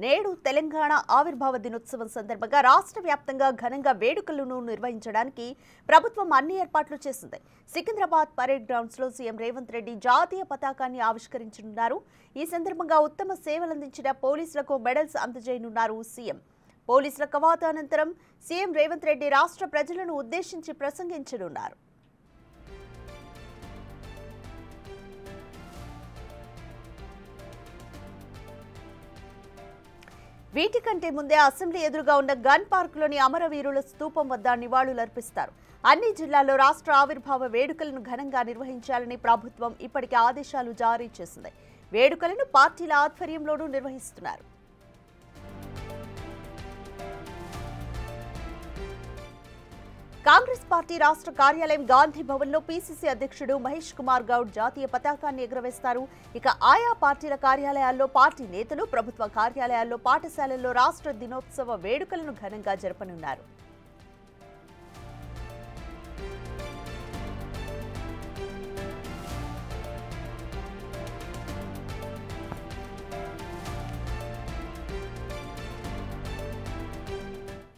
నేడు తెలంగాణ ఆవిర్భావ దినోత్సవం సందర్భంగా రాష్ట్ర వ్యాప్తంగా ఘనంగా వేడుకలను నిర్వహించడానికి ప్రభుత్వం అన్ని ఏర్పాట్లు చేసింది. సికింద్రాబాద్ పరేడ్ గ్రౌండ్స్ లో సీఎం రేవంత్ రెడ్డి జాతీయ పతాకాన్ని ఆవిష్కరించనున్నారు. ఈ సందర్భంగా ఉత్తమ సేవలందించిన పోలీసులకు మెడల్స్ అందజేయనున్నారు సీఎం. పోలీసుల కవాతు అనంతరం సీఎం రేవంత్ రెడ్డి రాష్ట్ర ప్రజలను ఉద్దేశించి ప్రసంగించనున్నారు. వీటికంటే ముందే అసెంబ్లీ ఎదురుగా ఉన్న గన్ పార్క్లోని అమరవీరుల స్తూపం వద్ద నివాళులర్పిస్తారు. అన్ని జిల్లాల్లో రాష్ట్ర ఆవిర్భావ వేడుకలను ఘనంగా నిర్వహించాలని ప్రభుత్వం ఇప్పటికే ఆదేశాలు జారీ చేసింది. వేడుకలను పార్టీల ఆధ్వర్యంలోనూ నిర్వహిస్తున్నారు. కాంగ్రెస్ పార్టీ రాష్ట్ర కార్యాలయం గాంధీ భవన్లో పీసీసీ అధ్యక్షుడు మహేష్ కుమార్ గౌడ్ జాతీయ పతాకాన్ని ఎగురవేస్తారు. ఇక ఆయా పార్టీల కార్యాలయాల్లో పార్టీ నేతలు, ప్రభుత్వ కార్యాలయాల్లో, పాఠశాలల్లో రాష్ట్ర దినోత్సవ వేడుకలను ఘనంగా జరపనున్నారు.